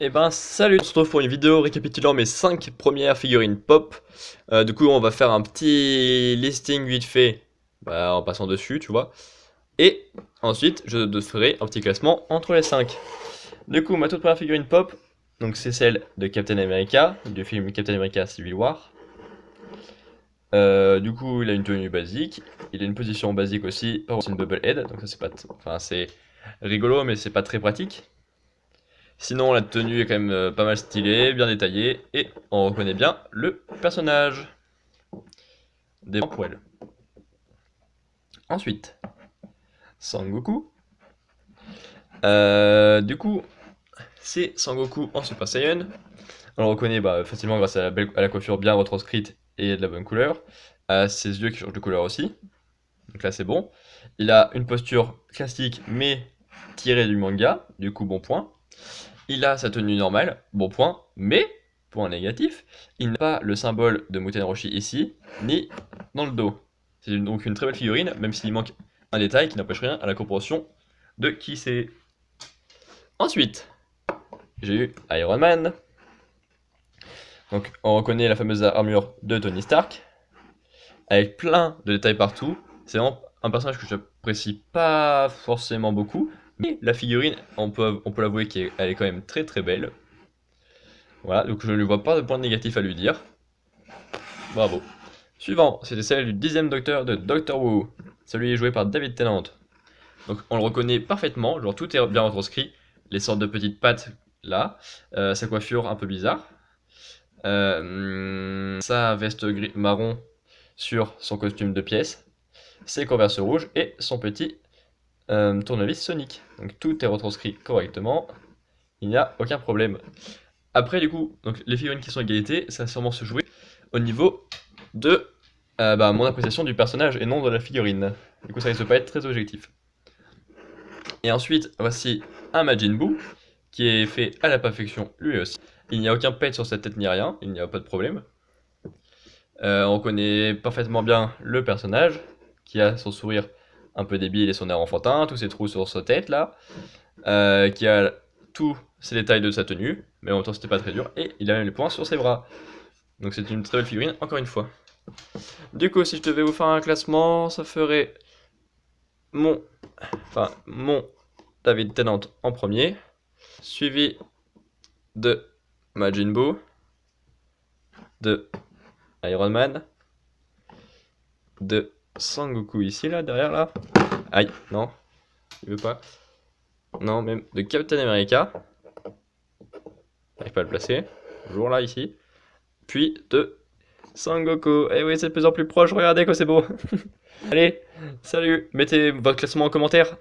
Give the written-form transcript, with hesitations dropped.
Et ben salut, on se retrouve pour une vidéo récapitulant mes 5 premières figurines pop. Du coup on va faire un petit listing vite fait, en passant dessus tu vois. Et ensuite je te ferai un petit classement entre les 5. Du coup ma toute première figurine pop, donc c'est celle de Captain America, du film Captain America Civil War. Du coup il a une tenue basique, il a une position basique aussi, c'est une bubble head, donc ça c'est pas, enfin c'est rigolo mais c'est pas très pratique. Sinon, la tenue est quand même pas mal stylée, bien détaillée, et on reconnaît bien le personnage. Des pour elle. Ensuite, Sangoku. Du coup, c'est Sangoku en Super Saiyan. On le reconnaît facilement grâce à la coiffure bien retranscrite et de la bonne couleur. À ses yeux qui changent de couleur aussi. Donc là, c'est bon. Il a une posture classique, mais tirée du manga. Du coup, bon point. Il a sa tenue normale, bon point, mais, point négatif, il n'a pas le symbole de Muten Roshi ici, ni dans le dos. C'est donc une très belle figurine, même s'il manque un détail qui n'empêche rien à la compréhension de qui c'est. Ensuite, j'ai eu Iron Man. Donc on reconnaît la fameuse armure de Tony Stark, avec plein de détails partout. C'est vraiment un personnage que j'apprécie pas forcément beaucoup, mais la figurine, on peut l'avouer qu'elle est quand même très très belle. Voilà, donc je ne lui vois pas de point négatif à lui dire. Bravo. Suivant, c'était celle du 10e docteur de Doctor Who. Celui est joué par David Tennant. Donc on le reconnaît parfaitement, genre tout est bien retranscrit. Les sortes de petites pattes là, sa coiffure un peu bizarre, sa veste gris marron sur son costume de pièce, ses converses rouges et son petit tournevis sonique. Donc tout est retranscrit correctement, il n'y a aucun problème. Après du coup, donc les figurines qui sont égalité, ça va sûrement se jouer au niveau de mon appréciation du personnage et non de la figurine. Du coup, ça risque de pas être très objectif. Et ensuite, voici un Majin Buu qui est fait à la perfection lui aussi. Il n'y a aucun pet sur sa tête ni rien, il n'y a pas de problème. On connaît parfaitement bien le personnage qui a son sourire un peu débile et son air enfantin, tous ses trous sur sa tête là, qui a tous ces détails de sa tenue, mais en même temps c'était pas très dur, et il a même les points sur ses bras. Donc c'est une très belle figurine, encore une fois. Du coup, si je devais vous faire un classement, ça ferait mon, mon David Tennant en premier, suivi de Majin Buu, de Iron Man, de Sangoku ici, là, derrière, là. Aïe, non, il veut pas. Non, même de Captain America. J'arrive pas à le placer. Toujours là, ici. Puis de Sangoku. Eh oui, c'est de plus en plus proche, regardez que c'est beau. Allez, salut, mettez votre classement en commentaire.